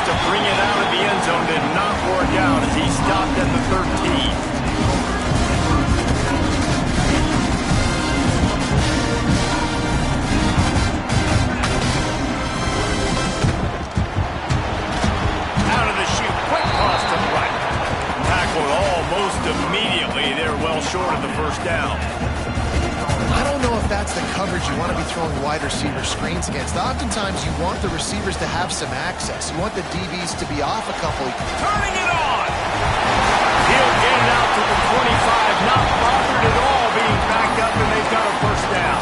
to bring it out of the end zone did not work out as he stopped at the 13. Almost immediately, they're well short of the first down. I don't know if that's the coverage you want to be throwing wide receiver screens against. Oftentimes, you want the receivers to have some access. You want the DBs to be off a couple. Turning it on! He'll get it out to the 25, not bothered at all being backed up, and they've got a first down.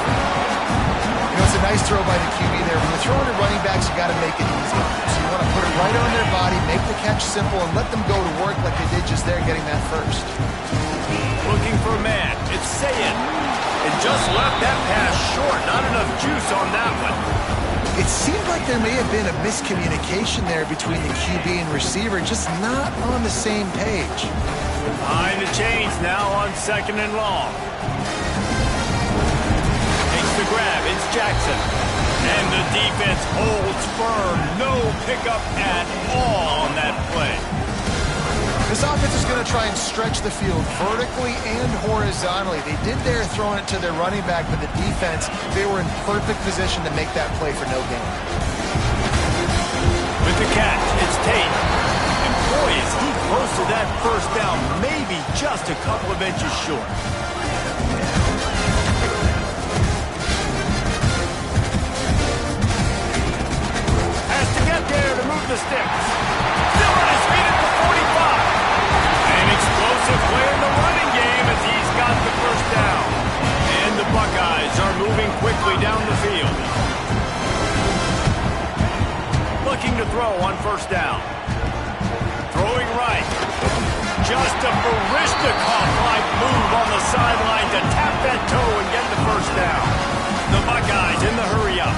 You know, it's a nice throw by the QB there. When you're throwing at running backs, you got to make it easy. So you want to put it right on their body, make the catch simple, and let them go to work like they did just there, getting that first. Looking for a man. It's Sayed. It just left that pass short. Not enough juice on that one. It seemed like there may have been a miscommunication there between the QB and receiver, just not on the same page. Behind the chains now on 2nd and long. Takes the grab. It's Jackson. And the defense holds firm. No pickup at all on that play. This offense is going to try and stretch the field vertically and horizontally. They did there throwing it to their running back, but the defense, they were in perfect position to make that play for no gain. With the catch, it's Tate. And boy, is he close to that first down, maybe just a couple of inches short. Has to get there to move the sticks. Still on his feet at the 45. Explosive play in the running game as he's got the first down. And the Buckeyes are moving quickly down the field. Looking to throw on first down. Throwing right. Just a Barishnikov-like move on the sideline to tap that toe and get the first down. The Buckeyes in the hurry-up.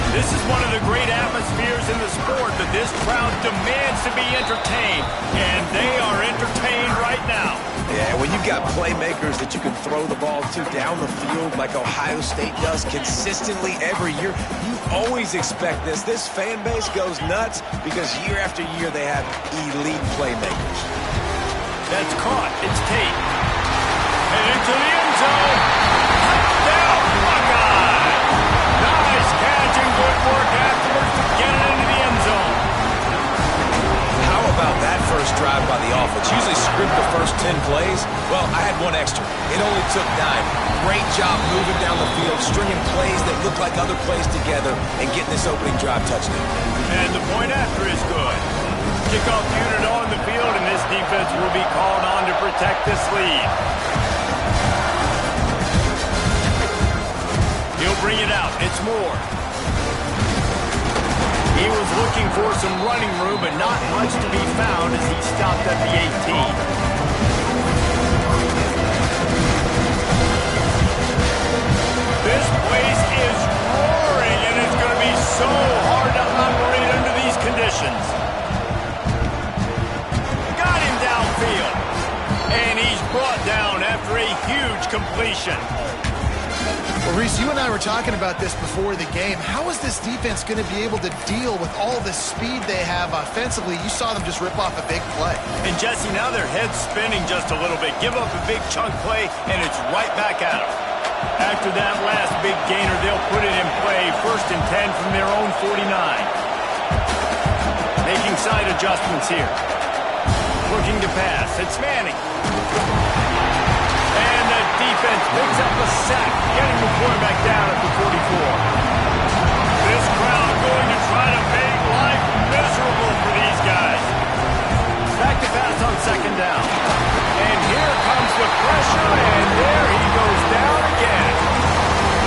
This is one of the great atmospheres in the sport that this crowd demands to be entertained, and they are entertained right now. Yeah, when you've got playmakers that you can throw the ball to down the field like Ohio State does consistently every year, you always expect this. This fan base goes nuts because year after year they have elite playmakers. That's caught. It's Tate. And into the end zone. Touchdown, Buckeyes! Nice catch and good work afterwards to get it into the end zone. How about that first drive by the offense? Usually script the first 10 plays. Well, I had one extra. It only took 9. Great job moving down the field, stringing plays that look like other plays together, and getting this opening drive touchdown. And the point after is good. Kickoff unit on the field, and this defense will be called on to protect this lead. He'll bring it out. It's Moore. He was looking for some running room, but not much to be found as he stopped at the 18. This place is roaring, and it's going to be so hard to operate under these conditions. Got him downfield, and he's brought down after a huge completion. Well, Reese, you and I were talking about this before the game. How is this defense going to be able to deal with all the speed they have offensively? You saw them just rip off a big play. And, Jesse, now their head's spinning just a little bit. Give up a big chunk play, and it's right back at them. After that last big gainer, they'll put it in play 1st and 10 from their own 49. Making side adjustments here. Looking to pass. It's Manning. And the defense picks up a sack, getting the quarterback down at the 44. This crowd going to try to make life miserable for these guys. Back to pass on 2nd down. And here comes the pressure, and there he goes down again.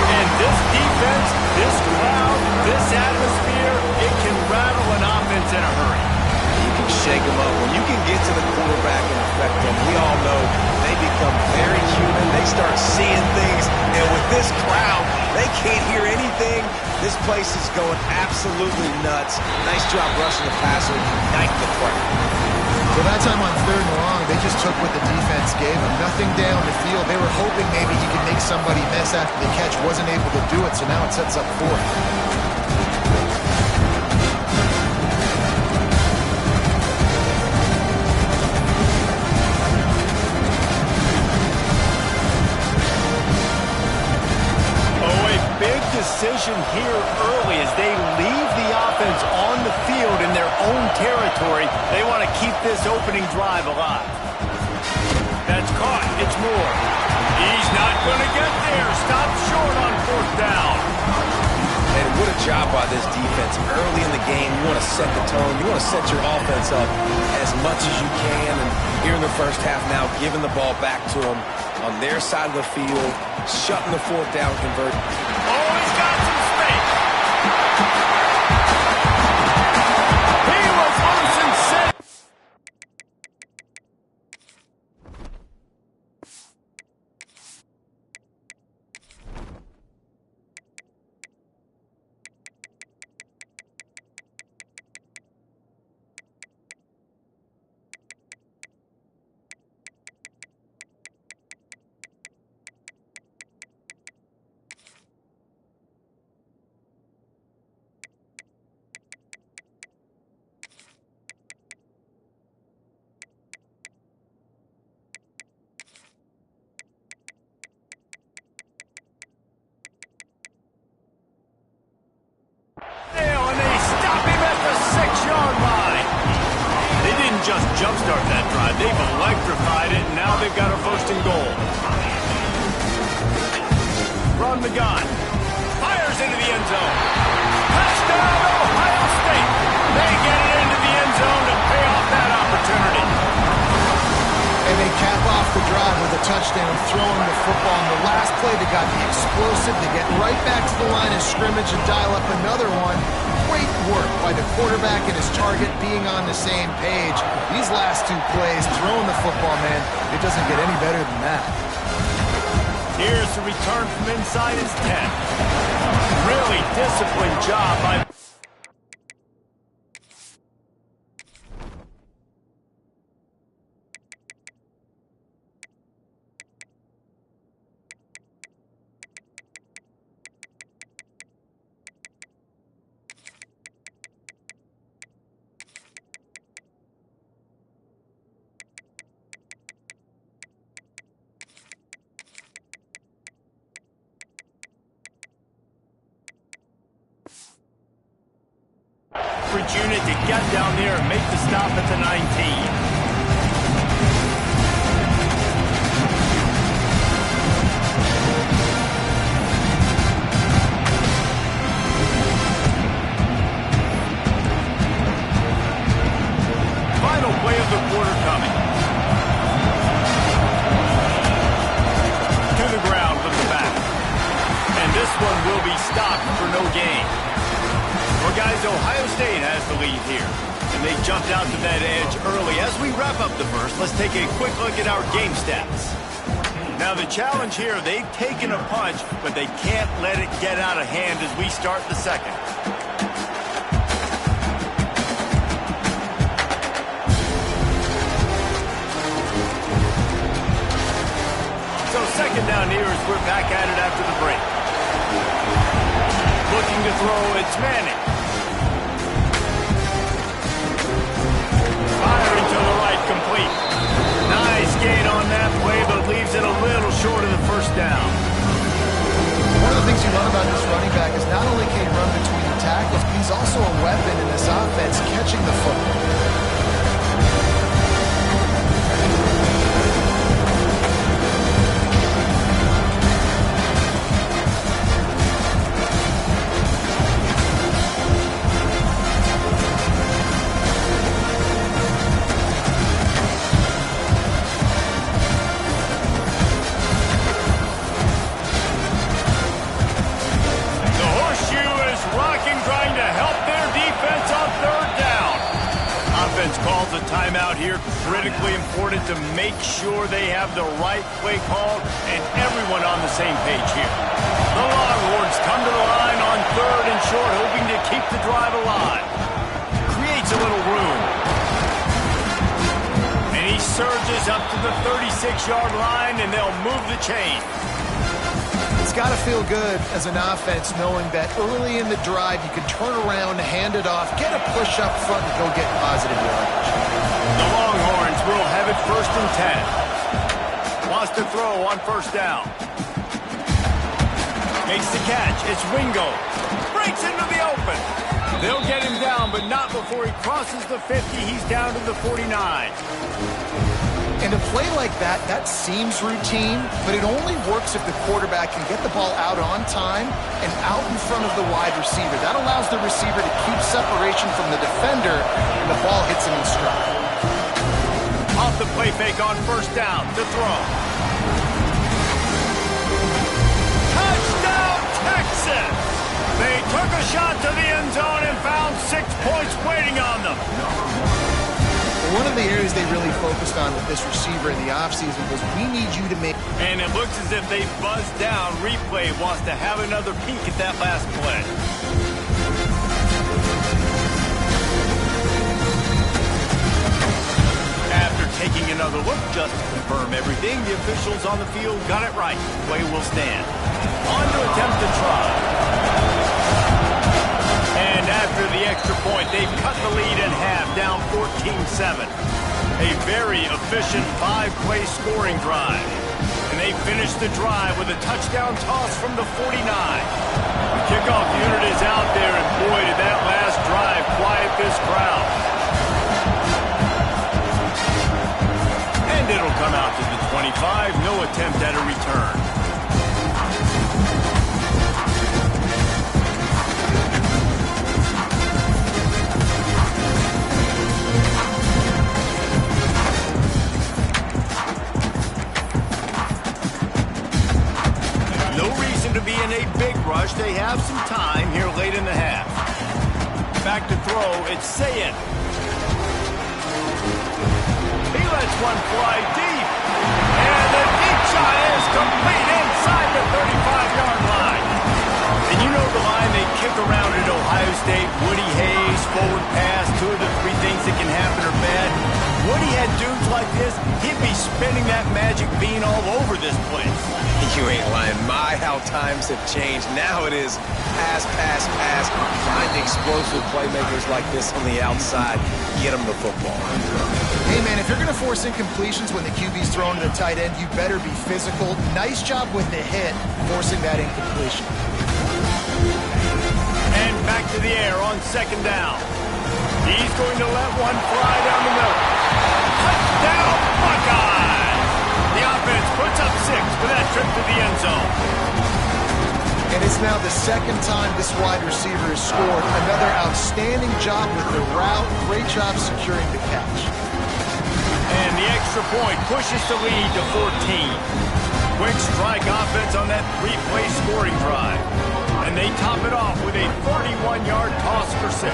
And this defense, this crowd, this atmosphere, it can rattle an offense in a hurry. You can shake them up. When you can get to the quarterback and affect them, we all know they become very human. They start seeing things, and with this crowd, they can't hear anything. This place is going absolutely nuts. Nice job rushing the passer, knifed the crowd. So that time on 3rd and long, they just took what the defense gave them. Nothing down the field. They were hoping maybe he could make somebody miss after the catch. Wasn't able to do it, so now it sets up 4th. territory. They want to keep this opening drive alive. That's caught. It's Moore. He's not going to get there. Stopped short on 4th down. And what a job by this defense. Early in the game, you want to set the tone. You want to set your offense up as much as you can. And here in the first half now, giving the ball back to them on their side of the field, shutting the 4th down convert. Oh, he's got some space. He was loose and safe. And they stop him at the 6-yard line. They didn't just jumpstart that drive. They've electrified it, and now they've got a 1st and goal. From the gun. Fires into the end zone. Touchdown, Ohio State. They get it into the end zone to pay off that opportunity. And they cap off the drive with a touchdown, throwing the football. In the last play, they got explosive. They get right back to the line of scrimmage and dial up another one. Great work by the quarterback and his target being on the same page. These last 2 plays, throwing the football, man, it doesn't get any better than that. Here's the return from inside his 10. Really disciplined job by... unit to get down there and make the stop at the 19. Final play of the quarter coming. To the ground with the back. And this one will be stopped for no gain. Well, guys, Ohio State has the lead here, and they jumped out to that edge early. As we wrap up the first, let's take a quick look at our game stats. Now, the challenge here, they've taken a punch, but they can't let it get out of hand as we start the second. So second down here as we're back at it after the break. Looking to throw, it's Manning. Firing to the right, complete. Nice gain on that play, but leaves it a little short of the first down. One of the things you love about this running back is not only can he run between the tackles, but he's also a weapon in this offense, catching the football. Calls a timeout here, critically important to make sure they have the right play called and everyone on the same page here. The Longhorns come to the line on 3rd and short, hoping to keep the drive alive. Creates a little room. And he surges up to the 36-yard line, and they'll move the chain. It's got to feel good as an offense knowing that early in the drive you can turn around, hand it off, get a push up front, and go get positive yardage. The Longhorns will have it 1st and 10. Wants to throw on 1st down. Makes the catch. It's Ringo. Breaks into the open. They'll get him down, but not before he crosses the 50. He's down to the 49. And a play like that, that seems routine, but it only works if the quarterback can get the ball out on time and out in front of the wide receiver. That allows the receiver to keep separation from the defender, and the ball hits him in stride. Off the play fake on first down to throw. Touchdown, Texas! They took a shot to the end zone and found 6 points waiting on them. One of the areas they really focused on with this receiver in the offseason was we need you to make... And it looks as if they buzzed down. Replay wants to have another peek at that last play. After taking another look just to confirm everything, the officials on the field got it right. Play will stand. On to attempt to try. And after the extra point, they've cut the lead in half, down 14-7. A very efficient 5-play scoring drive. And they finish the drive with a touchdown toss from the 49. The kickoff unit is out there, and boy, did that last drive quiet this crowd. And it'll come out to the 25, no attempt at a return. To be in a big rush. They have some time here late in the half. Back to throw, it's Sayed. He lets one fly deep. And the deep shot is complete inside the 35-yard line. And you know the line they kick around at Ohio State. Woody Hayes, forward pass, 2 of the 3 things that can happen are bad. Woody had dudes like this, he'd be spinning that magic bean all over this place. You ain't lying. My, how times have changed. Now it is pass, pass, pass. Find explosive playmakers like this on the outside. Get them the football. Hey, man, if you're going to force incompletions when the QB's thrown to the tight end, you better be physical. Nice job with the hit, forcing that incompletion. And back to the air on second down. He's going to let one fly down the middle. Touchdown, Buckeyes! The offense puts up 6 for that trip to the end zone. And it's now the second time this wide receiver has scored. Another outstanding job with the route. Great job securing the catch. And the extra point pushes the lead to 14. Quick strike offense on that 3-play scoring drive. And they top it off with a 41-yard toss for 6.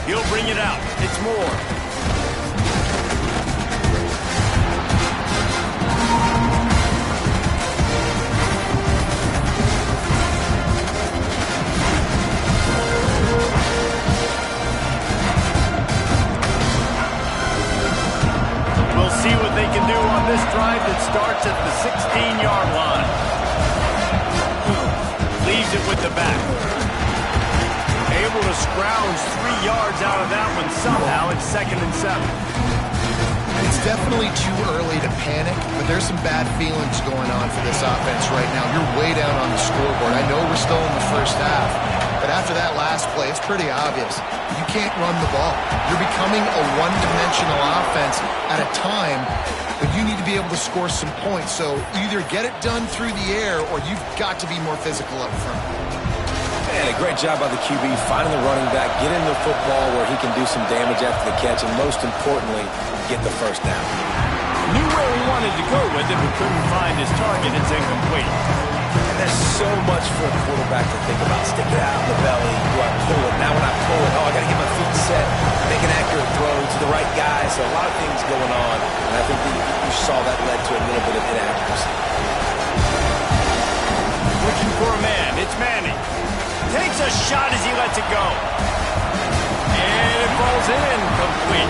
He'll bring it out. It's Moore. We'll see what they can do on this drive that starts at the 16-yard line. Leaves it with the back. Able to scrounge 3 yards out of that one somehow. It's 2nd and 7. It's definitely too early to panic, but there's some bad feelings going on for this offense right now. You're way down on the scoreboard. I know we're still in the first half, but after that last play, it's pretty obvious. You can't run the ball. You're becoming a one-dimensional offense at a time, but you need to be able to score some points. So either get it done through the air or you've got to be more physical up front. And a great job by the QB finding the running back, get into the football where he can do some damage after the catch, and most importantly, get the first down. Knew where he wanted to go with it, but couldn't find his target. It's incomplete. And that's so much for a quarterback to think about. Stick it out in the belly. Do I pull it? Now when I pull it, I got to get my feet set, make an accurate throw to the right guy. So a lot of things going on, and I think you saw that led to a little bit of inaccuracy. Looking for a man. It's Manning. Takes a shot as he lets it go. And it falls in complete.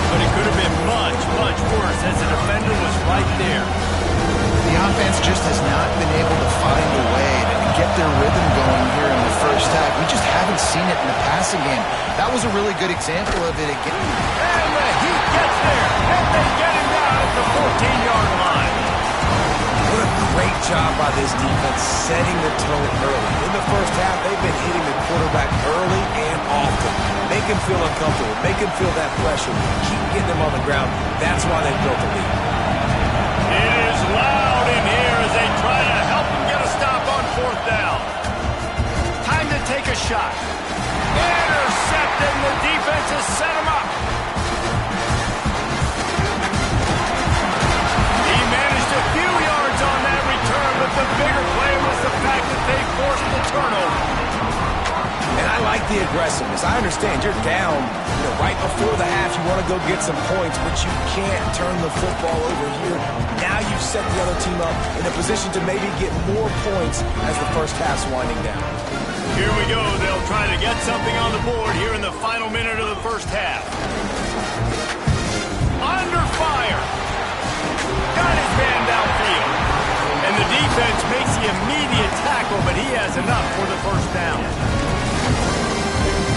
But it could have been much, much worse as the defender was right there. The offense just has not been able to find a way to get their rhythm going here in the first half. We just haven't seen it in the passing game. That was a really good example of it again. And the Heat gets there. And they get him down at the 14-yard line. Great job by this defense setting the tone early. In the first half, they've been hitting the quarterback early and often. Make him feel uncomfortable. Make him feel that pressure. Keep getting him on the ground. That's why they built the lead. It is loud in here as they try to help him get a stop on fourth down. Time to take a shot. Intercepted, and the defense has set him up. He managed a few yards on that return, but the bigger play was the fact that they forced the turnover. And I like the aggressiveness. I understand you're down, right before the half. You want to go get some points, but you can't turn the football over here. Now you've set the other team up in a position to maybe get more points as the first half's winding down. Here we go. They'll try to get something on the board here in the final minute of the first half. Under fire. Got his man downfield. And the defense makes the immediate tackle, but he has enough for the first down.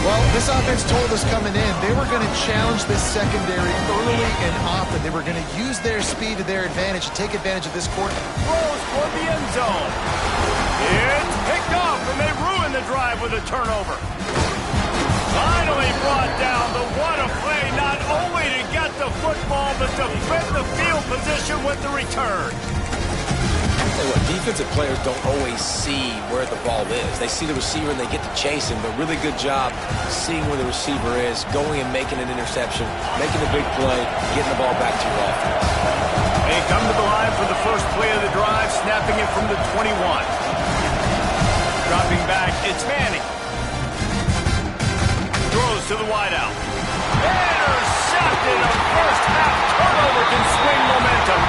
Well, this offense told us coming in they were going to challenge this secondary early and often. They were going to use their speed to their advantage and take advantage of this court. Throws for the end zone. It's picked off, and they ruin the drive with a turnover. Finally brought down, but what a play, not only to get the football, but to fit the field position with the return. Tell you what, defensive players don't always see where the ball is. They see the receiver and they get to chase him, but really good job seeing where the receiver is, going and making an interception, making a big play, getting the ball back to your offense. They come to the line for the first play of the drive, snapping it from the 21. Dropping back, it's Manning. Throws to the wideout. Intercepted. A first half turnover can swing momentum.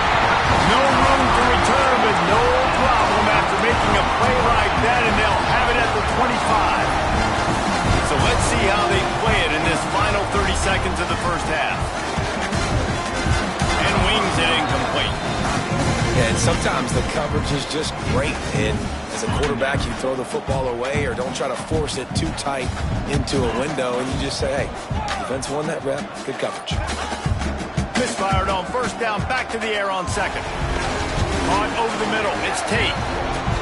No room to return, but no problem after making a play like that, and they'll have it at the 25. So let's see how they play it in this final 30 seconds of the first half. And wings it incomplete. Yeah, and sometimes the coverage is just great, and as a quarterback, you throw the football away or don't try to force it too tight into a window, and you just say, hey, defense won that rep, good coverage. Misfired on first down, back to the air on second. Caught over the middle, it's Tate.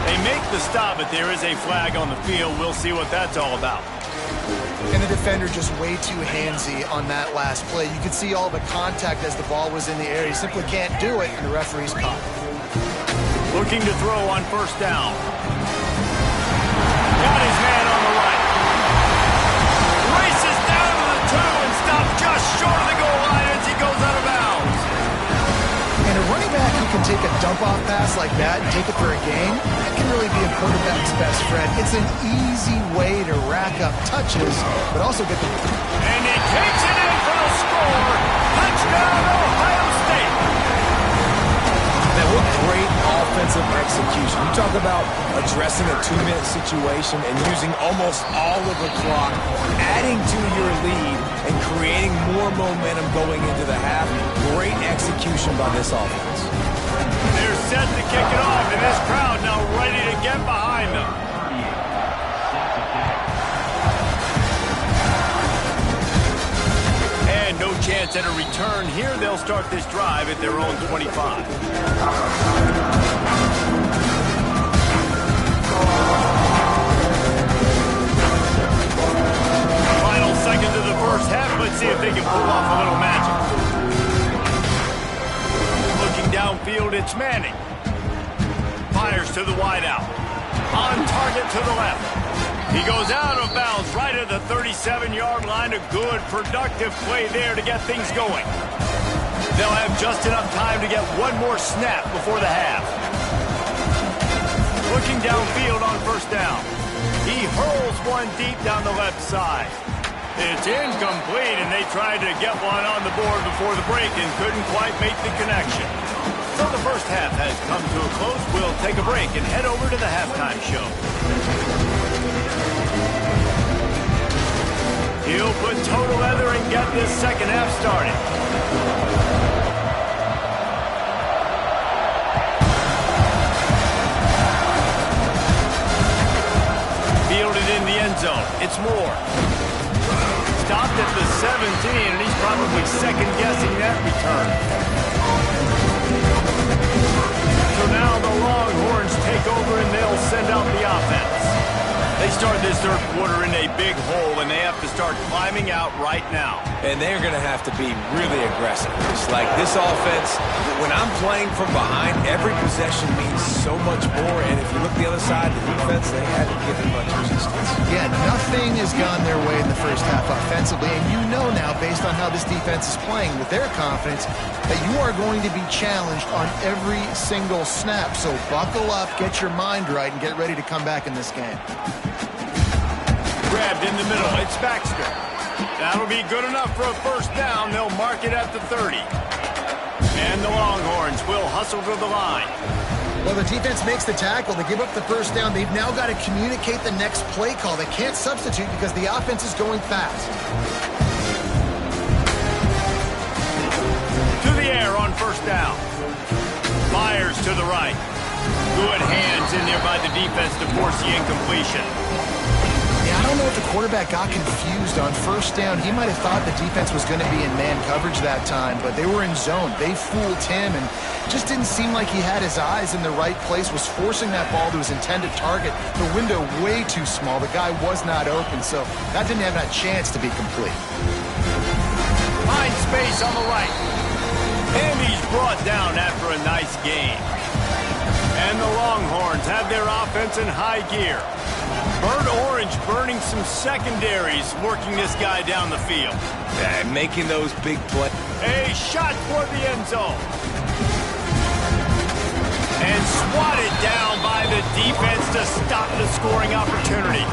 They make the stop, but there is a flag on the field. We'll see what that's all about. And the defender just way too handsy on that last play. You could see all the contact as the ball was in the air. He simply can't do it, and the referee's caught. Looking to throw on first down. Got his man on the right. Races down to the 2 and stops just short of the goal line as he goes out of bounds. And a running back who can take a dump-off pass like that and take it for a gain, that can really be a quarterback's best friend. It's an easy way to rack up touches, but also get the... And he takes it in for the score. Touchdown, Ohio State. Man, what great offensive execution. You talk about addressing a 2-minute situation and using almost all of the clock, adding to your lead, and creating more momentum going into the half. Great execution by this offense. They're set to kick it off, and this crowd now ready to get behind them. And no chance at a return here. They'll start this drive at their own 25. Final seconds of the first half. Let's see if they can pull off a little magic. Looking downfield, it's Manning. Fires to the wideout. On target to the left. He goes out of bounds right at the 37-yard line. A good, productive play there to get things going. They'll have just enough time to get one more snap before the half. Looking downfield on first down. He hurls one deep down the left side. It's incomplete, and they tried to get one on the board before the break and couldn't quite make the connection. So the first half has come to a close. We'll take a break and head over to the halftime show. He'll put total leather and get this second half started. Fielded in the end zone. It's Moore. Stopped at the 17, and he's probably second-guessing that return. So now the the Longhorns take over and they'll send out the offense. They start this third quarter in a big hole, and they have to start climbing out right now. And they're going to have to be really aggressive. It's like this offense, when I'm playing from behind, every possession means so much more. And if you look the other side, the defense, they haven't given much resistance. Yeah, nothing has gone their way in the first half offensively. And you know now, based on how this defense is playing with their confidence, that you are going to be challenged on every single snap. So buckle up, get your mind right, and get ready to come back in this game. Grabbed in the middle. It's Baxter. That'll be good enough for a first down. They'll mark it at the 30. And the Longhorns will hustle to the line. Well, the defense makes the tackle. They give up the first down. They've now got to communicate the next play call. They can't substitute because the offense is going fast. To the air on first down. Fires to the right. Good hands in there by the defense to force the incompletion. Yeah, I don't know if the quarterback got confused on first down. He might have thought the defense was going to be in man coverage that time, but they were in zone. They fooled him and just didn't seem like he had his eyes in the right place, was forcing that ball to his intended target. The window way too small. The guy was not open, so that didn't have a chance to be complete. Find space on the right. And he's brought down after a nice gain. And the Longhorns have their offense in high gear. Burnt Orange burning some secondaries, working this guy down the field. Yeah, making those big plays. A shot for the end zone. And swatted down by the defense to stop the scoring opportunity.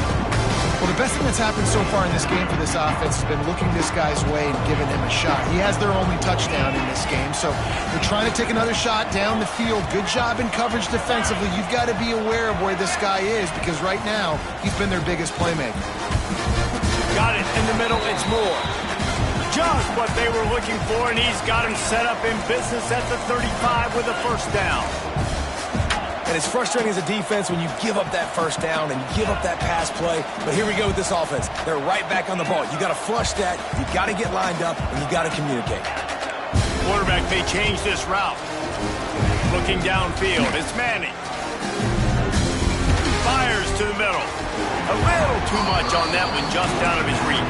Well, the best thing that's happened so far in this game for this offense has been looking this guy's way and giving him a shot. He has their only touchdown in this game, so they're trying to take another shot down the field. Good job in coverage defensively. You've got to be aware of where this guy is because right now he's been their biggest playmaker. Got it in the middle. It's Moore. Just what they were looking for, and he's got him set up in business at the 35 with a first down. And it's frustrating as a defense when you give up that first down and you give up that pass play. But here we go with this offense. They're right back on the ball. You got to flush that. You got to get lined up, and you got to communicate. Quarterback may change this route. Looking downfield, it's Manning. Fires to the middle. A little too much on that one, just out of his reach.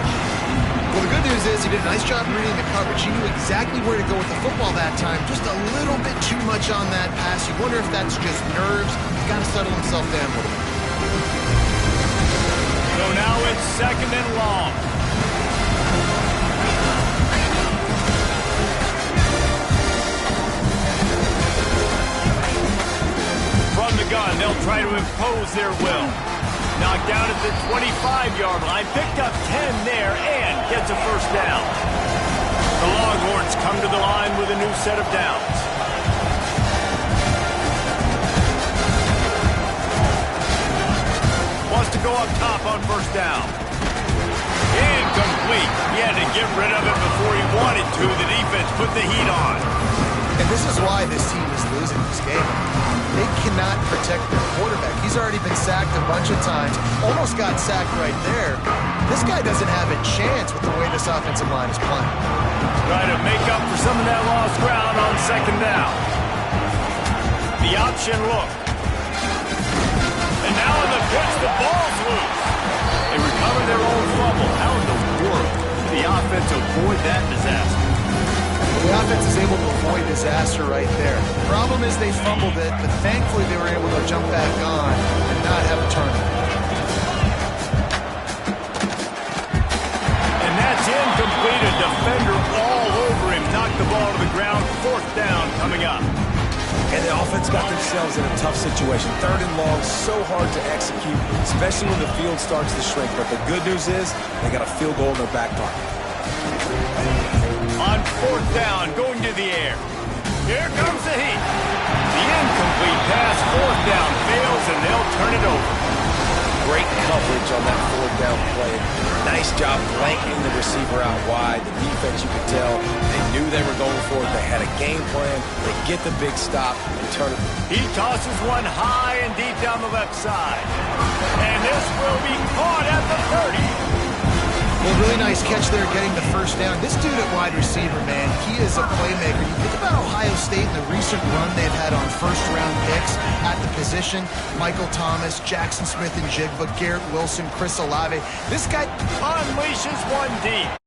Well, the good news is he did a nice job reading the coverage. He knew exactly where to go with the football that time. Just a little bit too much on that pass. You wonder if that's just nerves. He's got to settle himself down a little bit. So now it's second and long. From the gun, they'll try to impose their will. Knocked down at the 25-yard line, picked up 10 there, and gets a first down. The Longhorns come to the line with a new set of downs. Wants to go up top on first down. Incomplete. He had to get rid of it before he wanted to. The defense put the heat on. And this is why this team is losing this game. They cannot protect their quarterback. He's already been sacked a bunch of times. Almost got sacked right there. This guy doesn't have a chance with the way this offensive line is playing. Try to make up for some of that lost ground on second down. The option look. And now in the pitch, the ball's loose. They recover their own fumble. How in the world did the offense avoid that disaster? The offense is able to avoid disaster right there. The problem is they fumbled it, but thankfully they were able to jump back on and not have a turnover. And that's incomplete. A defender all over him. Knocked the ball to the ground. Fourth down coming up. And the offense got themselves in a tough situation. Third and long, so hard to execute, especially when the field starts to shrink. But the good news is they got a field goal in their back pocket. On fourth down, going to the air. Here comes the heat. The incomplete pass, fourth down, fails, and they'll turn it over. Great coverage on that fourth down play. Nice job blanking the receiver out wide. The defense, you could tell, they knew they were going for it. They had a game plan. They get the big stop and turn it. He tosses one high and deep down the left side. And this will be caught at the 30. Well, really nice catch there getting the first down. This dude at wide receiver, man, he is a playmaker. You think about Ohio State and the recent run they've had on first-round picks at the position. Michael Thomas, Jackson Smith and Jigba, Garrett Wilson, Chris Olave. This guy Unleashes one deep.